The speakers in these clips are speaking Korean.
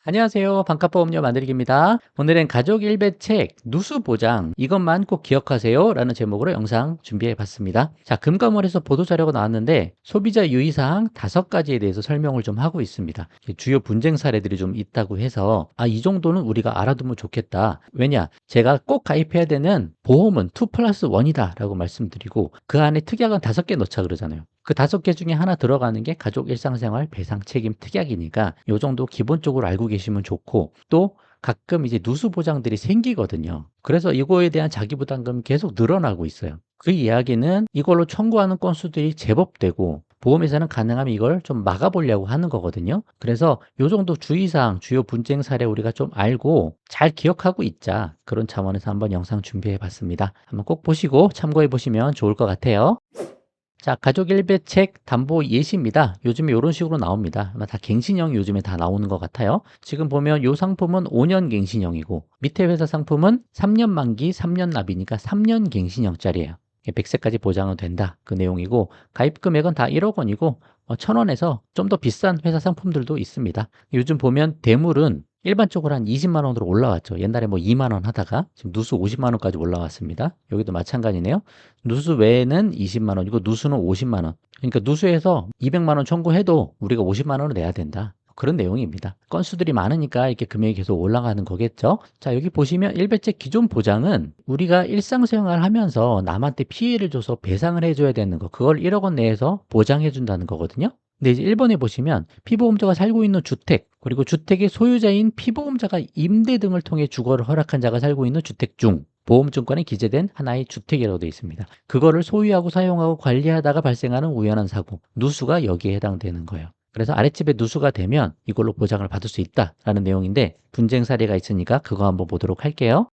안녕하세요. 반값보험료 만들기입니다. 오늘은 가족 일배책 누수 보장 이것만 꼭 기억하세요 라는 제목으로 영상 준비해 봤습니다. 자, 금감원에서 보도자료가 나왔는데 소비자 유의사항 5가지에 대해서 설명을 좀 하고 있습니다. 주요 분쟁 사례들이 좀 있다고 해서 이 정도는 우리가 알아두면 좋겠다. 왜냐? 제가 꼭 가입해야 되는 보험은 2 플러스 1이다 라고 말씀드리고 그 안에 특약은 5개 넣자 그러잖아요. 그 5개 중에 하나 들어가는 게 가족 일상생활 배상 책임 특약이니까 요 정도 기본적으로 알고 계시면 좋고, 또 가끔 이제 누수 보장들이 생기거든요. 그래서 이거에 대한 자기 부담금이 계속 늘어나고 있어요. 그 이야기는 이걸로 청구하는 건수들이 제법 되고 보험회사는 가능하면 이걸 좀 막아보려고 하는 거거든요. 그래서 요 정도 주의사항, 주요 분쟁 사례 우리가 좀 알고 잘 기억하고 있자, 그런 차원에서 한번 영상 준비해 봤습니다. 한번 꼭 보시고 참고해 보시면 좋을 것 같아요. 자, 가족 일배책 담보 예시입니다. 요즘에 이런 식으로 나옵니다. 아마 다 갱신형이 요즘에 다 나오는 것 같아요. 지금 보면 이 상품은 5년 갱신형이고 밑에 회사 상품은 3년 만기 3년 납이니까 3년 갱신형짜리예요. 100세까지 보장은 된다, 그 내용이고, 가입 금액은 다 1억 원이고 1,000원에서 좀 더 비싼 회사 상품들도 있습니다. 요즘 보면 대물은 일반적으로 한 20만 원으로 올라왔죠. 옛날에 뭐 2만 원 하다가 지금 누수 50만 원까지 올라왔습니다. 여기도 마찬가지네요. 누수 외에는 20만 원이고 누수는 50만 원. 그러니까 누수에서 200만 원 청구해도 우리가 50만 원을 내야 된다, 그런 내용입니다. 건수들이 많으니까 이렇게 금액이 계속 올라가는 거겠죠. 자, 여기 보시면 일배책 기존 보장은 우리가 일상생활 하면서 남한테 피해를 줘서 배상을 해줘야 되는 거, 그걸 1억 원 내에서 보장해 준다는 거거든요. 근데 이제 1번에 보시면 피보험자가 살고 있는 주택, 그리고 주택의 소유자인 피보험자가 임대 등을 통해 주거를 허락한 자가 살고 있는 주택 중 보험증권에 기재된 하나의 주택이라고 되어 있습니다. 그거를 소유하고 사용하고 관리하다가 발생하는 우연한 사고, 누수가 여기에 해당되는 거예요. 그래서 아랫집에 누수가 되면 이걸로 보장을 받을 수 있다라는 내용인데, 분쟁 사례가 있으니까 그거 한번 보도록 할게요.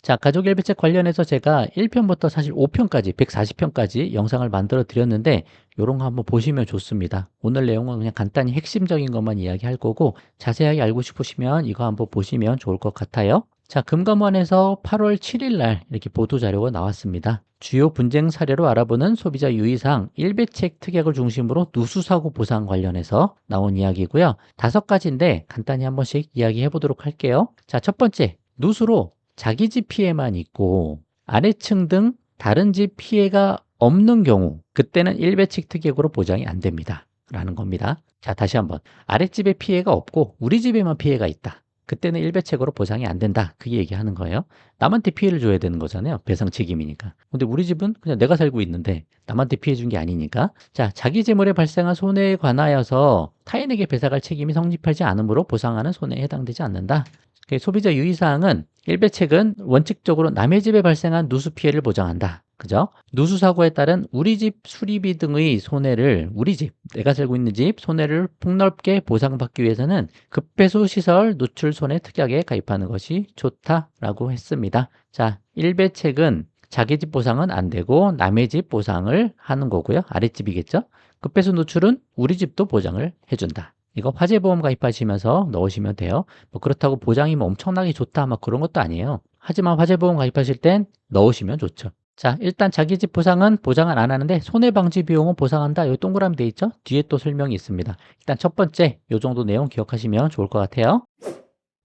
자, 가족 일배책 관련해서 제가 1편부터 사실 5편까지 140편까지 영상을 만들어 드렸는데 요런 거 한번 보시면 좋습니다. 오늘 내용은 그냥 간단히 핵심적인 것만 이야기할 거고, 자세하게 알고 싶으시면 이거 한번 보시면 좋을 것 같아요. 자, 금감원에서 8월 7일 날 이렇게 보도 자료가 나왔습니다. 주요 분쟁 사례로 알아보는 소비자 유의사항 1배책 특약을 중심으로 누수사고 보상 관련해서 나온 이야기고요. 5가지인데 간단히 한 번씩 이야기해 보도록 할게요. 자, 첫 번째, 누수로 자기 집 피해만 있고 아래층 등 다른 집 피해가 없는 경우, 그때는 일배책 특약으로 보장이 안 됩니다 라는 겁니다. 자, 다시 한번, 아랫집에 피해가 없고 우리 집에만 피해가 있다, 그때는 일배책으로 보장이 안 된다, 그 얘기하는 거예요. 남한테 피해를 줘야 되는 거잖아요, 배상 책임이니까. 근데 우리 집은 그냥 내가 살고 있는데 남한테 피해 준 게 아니니까. 자, 자기 재물에 발생한 손해에 관하여서 타인에게 배상할 책임이 성립하지 않으므로 보상하는 손해에 해당되지 않는다. 소비자 유의사항은 일배책은 원칙적으로 남의 집에 발생한 누수 피해를 보장한다. 그죠? 누수 사고에 따른 우리 집 수리비 등의 손해를, 우리 집, 내가 살고 있는 집 손해를 폭넓게 보상받기 위해서는 급배수 시설 누출 손해 특약에 가입하는 것이 좋다라고 했습니다. 자, 일배책은 자기 집 보상은 안 되고 남의 집 보상을 하는 거고요. 아랫집이겠죠? 급배수 누출은 우리 집도 보장을 해준다. 이거 화재보험 가입하시면서 넣으시면 돼요. 뭐 그렇다고 보장이 뭐 엄청나게 좋다 막 그런 것도 아니에요. 하지만 화재보험 가입하실 땐 넣으시면 좋죠. 자, 일단 자기 집 보상은 보장을 안 하는데 손해방지 비용은 보상한다, 여기 동그라미 돼 있죠? 뒤에 또 설명이 있습니다. 일단 첫 번째, 요 정도 내용 기억하시면 좋을 것 같아요.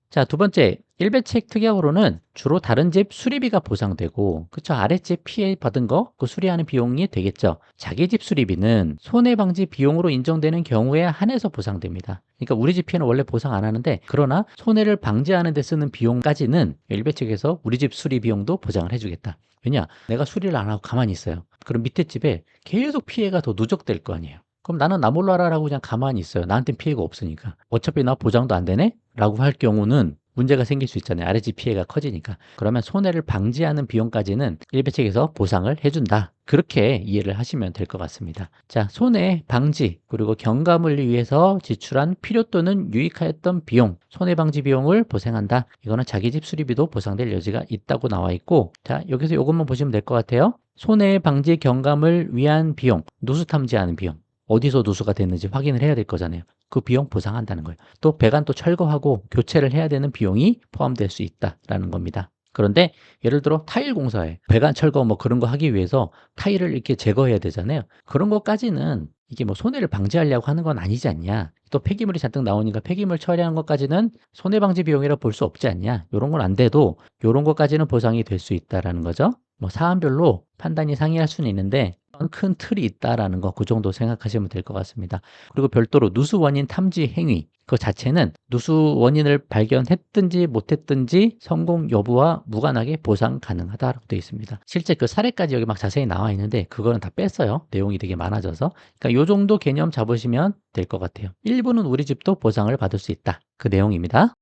자, 두 번째, 일배책 특약으로는 주로 다른 집 수리비가 보상되고, 그쵸, 아랫집 피해 받은 거 그 수리하는 비용이 되겠죠. 자기 집 수리비는 손해방지 비용으로 인정되는 경우에 한해서 보상됩니다. 그러니까 우리 집 피해는 원래 보상 안 하는데, 그러나 손해를 방지하는 데 쓰는 비용까지는 일배책에서 우리 집 수리 비용도 보장을 해주겠다. 왜냐, 내가 수리를 안 하고 가만히 있어요. 그럼 밑에 집에 계속 피해가 더 누적될 거 아니에요. 그럼 나는 나 몰라라라고 그냥 가만히 있어요. 나한텐 피해가 없으니까. 어차피 나 보장도 안 되네? 라고 할 경우는 문제가 생길 수 있잖아요. 아래집 피해가 커지니까. 그러면 손해를 방지하는 비용까지는 일배책에서 보상을 해준다, 그렇게 이해를 하시면 될 것 같습니다. 자, 손해 방지 그리고 경감을 위해서 지출한 필요 또는 유익하였던 비용, 손해 방지 비용을 보상한다. 이거는 자기 집 수리비도 보상될 여지가 있다고 나와 있고, 자, 여기서 이것만 보시면 될 것 같아요. 손해 방지 경감을 위한 비용, 누수 탐지하는 비용, 어디서 누수가 됐는지 확인을 해야 될 거잖아요. 그 비용 보상한다는 거예요. 또 배관 또 철거하고 교체를 해야 되는 비용이 포함될 수 있다라는 겁니다. 그런데 예를 들어 타일 공사에 배관 철거 뭐 그런 거 하기 위해서 타일을 이렇게 제거해야 되잖아요. 그런 것까지는 이게 뭐 손해를 방지하려고 하는 건 아니지 않냐. 또 폐기물이 잔뜩 나오니까 폐기물 처리하는 것까지는 손해 방지 비용이라 볼 수 없지 않냐. 요런 건 안 돼도 요런 것까지는 보상이 될 수 있다라는 거죠. 뭐 사안별로 판단이 상이할 수는 있는데 큰 틀이 있다라는 거 그 정도 생각하시면 될 것 같습니다. 그리고 별도로 누수 원인 탐지 행위 그 자체는 누수 원인을 발견했든지 못했든지 성공 여부와 무관하게 보상 가능하다라고 되어 있습니다. 실제 그 사례까지 여기 막 자세히 나와 있는데 그거는 다 뺐어요. 내용이 되게 많아져서. 그러니까 요 정도 개념 잡으시면 될 것 같아요. 일부는 우리 집도 보상을 받을 수 있다. 그 내용입니다.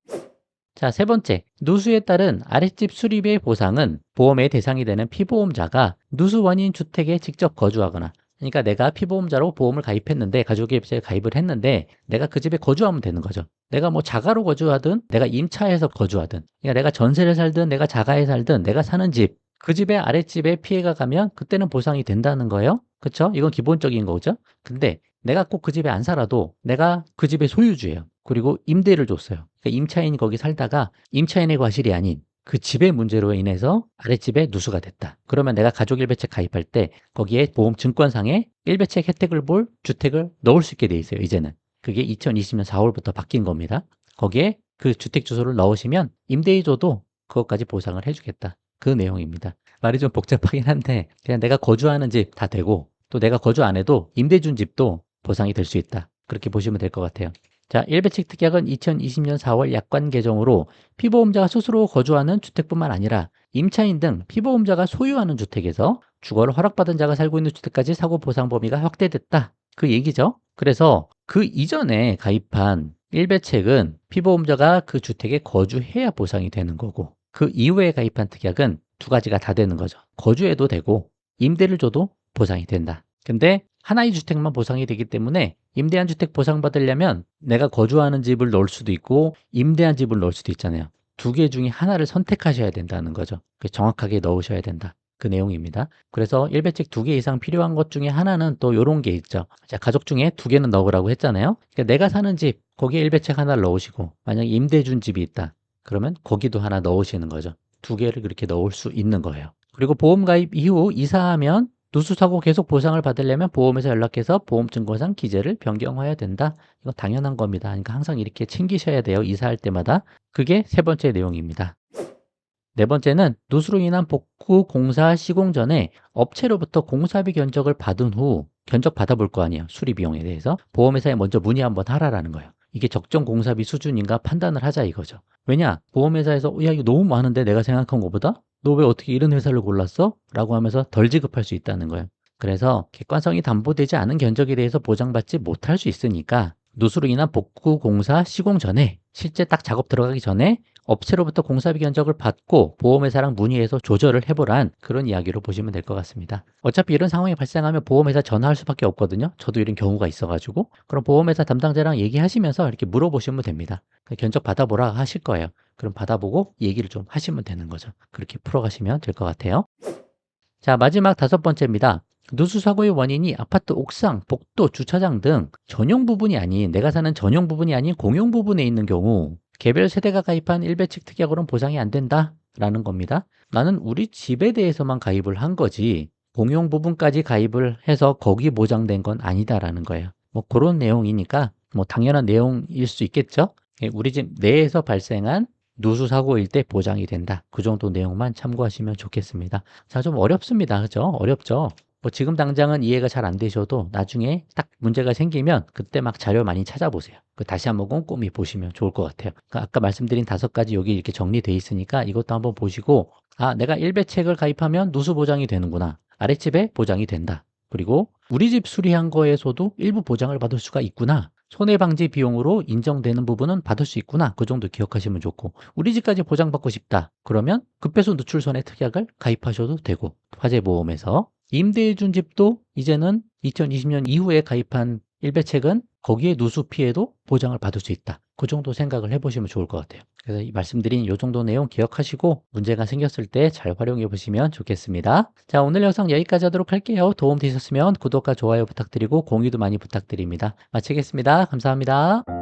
자, 세 번째, 누수에 따른 아랫집 수리비의 보상은 보험의 대상이 되는 피보험자가 누수 원인 주택에 직접 거주하거나, 그러니까 내가 피보험자로 보험을 가입했는데, 가족일세에 가입을 했는데 내가 그 집에 거주하면 되는 거죠. 내가 뭐 자가로 거주하든 내가 임차해서 거주하든, 그러니까 내가 전세를 살든 내가 자가에 살든 내가 사는 집, 그 집의 아랫집에 피해가 가면 그때는 보상이 된다는 거예요. 그쵸? 이건 기본적인 거죠. 근데 내가 꼭 그 집에 안 살아도 내가 그 집의 소유주예요. 그리고 임대를 줬어요. 그러니까 임차인이 거기 살다가 임차인의 과실이 아닌 그 집의 문제로 인해서 아랫집에 누수가 됐다. 그러면 내가 가족일배책 가입할 때 거기에 보험 증권상에 일배책 혜택을 볼 주택을 넣을 수 있게 돼 있어요. 이제는. 그게 2020년 4월부터 바뀐 겁니다. 거기에 그 주택 주소를 넣으시면 임대해줘도 그것까지 보상을 해주겠다. 그 내용입니다. 말이 좀 복잡하긴 한데 그냥 내가 거주하는 집 다 되고 또 내가 거주 안 해도 임대 준 집도 보상이 될 수 있다. 그렇게 보시면 될 것 같아요. 자, 일배책 특약은 2020년 4월 약관 개정으로 피보험자가 스스로 거주하는 주택뿐만 아니라 임차인 등 피보험자가 소유하는 주택에서 주거를 허락받은 자가 살고 있는 주택까지 사고 보상 범위가 확대됐다. 그 얘기죠. 그래서 그 이전에 가입한 일배책은 피보험자가 그 주택에 거주해야 보상이 되는 거고 그 이후에 가입한 특약은 두 가지가 다 되는 거죠. 거주해도 되고 임대를 줘도 보상이 된다. 근데 하나의 주택만 보상이 되기 때문에 임대한 주택 보상받으려면 내가 거주하는 집을 넣을 수도 있고 임대한 집을 넣을 수도 있잖아요. 두 개 중에 하나를 선택하셔야 된다는 거죠. 정확하게 넣으셔야 된다. 그 내용입니다. 그래서 일배책 두 개 이상 필요한 것 중에 하나는 또 이런 게 있죠. 자, 가족 중에 두 개는 넣으라고 했잖아요. 그러니까 내가 사는 집, 거기에 일배책 하나를 넣으시고 만약에 임대 준 집이 있다. 그러면 거기도 하나 넣으시는 거죠. 두 개를 그렇게 넣을 수 있는 거예요. 그리고 보험 가입 이후 이사하면 누수사고 계속 보상을 받으려면 보험회사 연락해서 보험증권상 기재를 변경해야 된다. 이거 당연한 겁니다. 그러니까 항상 이렇게 챙기셔야 돼요. 이사할 때마다. 그게 세 번째 내용입니다. 네 번째는 누수로 인한 복구 공사 시공 전에 업체로부터 공사비 견적을 받은 후 견적 받아볼 거 아니에요. 수리 비용에 대해서. 보험회사에 먼저 문의 한번 하라라는 거예요. 이게 적정 공사비 수준인가 판단을 하자 이거죠. 왜냐? 보험회사에서 야 이거 너무 많은데 내가 생각한 것보다? 너 왜 어떻게 이런 회사를 골랐어? 라고 하면서 덜 지급할 수 있다는 거예요. 그래서 객관성이 담보되지 않은 견적에 대해서 보장받지 못할 수 있으니까 누수로 인한 복구 공사 시공 전에 실제 딱 작업 들어가기 전에 업체로부터 공사비 견적을 받고 보험회사랑 문의해서 조절을 해보란 그런 이야기로 보시면 될 것 같습니다. 어차피 이런 상황이 발생하면 보험회사 전화할 수밖에 없거든요. 저도 이런 경우가 있어가지고 그럼 보험회사 담당자랑 얘기하시면서 이렇게 물어보시면 됩니다. 견적 받아보라 하실 거예요. 그럼 받아보고 얘기를 좀 하시면 되는 거죠. 그렇게 풀어가시면 될 것 같아요. 자, 마지막 다섯 번째입니다. 누수 사고의 원인이 아파트 옥상, 복도, 주차장 등 전용 부분이 아닌 내가 사는 전용 부분이 아닌 공용 부분에 있는 경우 개별 세대가 가입한 일배책 특약으로는 보상이 안 된다라는 겁니다. 나는 우리 집에 대해서만 가입을 한 거지 공용 부분까지 가입을 해서 거기 보장된 건 아니다라는 거예요. 뭐 그런 내용이니까 뭐 당연한 내용일 수 있겠죠. 우리 집 내에서 발생한 누수 사고일 때 보장이 된다. 그 정도 내용만 참고하시면 좋겠습니다. 자, 좀 어렵습니다. 그죠? 어렵죠? 뭐 지금 당장은 이해가 잘 안 되셔도 나중에 딱 문제가 생기면 그때 막 자료 많이 찾아보세요. 그 다시 한번 꼼꼼히 보시면 좋을 것 같아요. 그러니까 아까 말씀드린 다섯 가지 여기 이렇게 정리돼 있으니까 이것도 한번 보시고 아, 내가 일배책을 가입하면 누수 보장이 되는구나. 아랫집에 보장이 된다. 그리고 우리 집 수리한 거에서도 일부 보장을 받을 수가 있구나. 손해방지 비용으로 인정되는 부분은 받을 수 있구나. 그 정도 기억하시면 좋고 우리 집까지 보장받고 싶다. 그러면 급배수 누출손해 특약을 가입하셔도 되고 화재보험에서 임대해 준 집도 이제는 2020년 이후에 가입한 일배책은 거기에 누수 피해도 보장을 받을 수 있다. 그 정도 생각을 해보시면 좋을 것 같아요. 그래서 이 말씀드린 이 정도 내용 기억하시고 문제가 생겼을 때 잘 활용해 보시면 좋겠습니다. 자, 오늘 영상 여기까지 하도록 할게요. 도움 되셨으면 구독과 좋아요 부탁드리고 공유도 많이 부탁드립니다. 마치겠습니다. 감사합니다.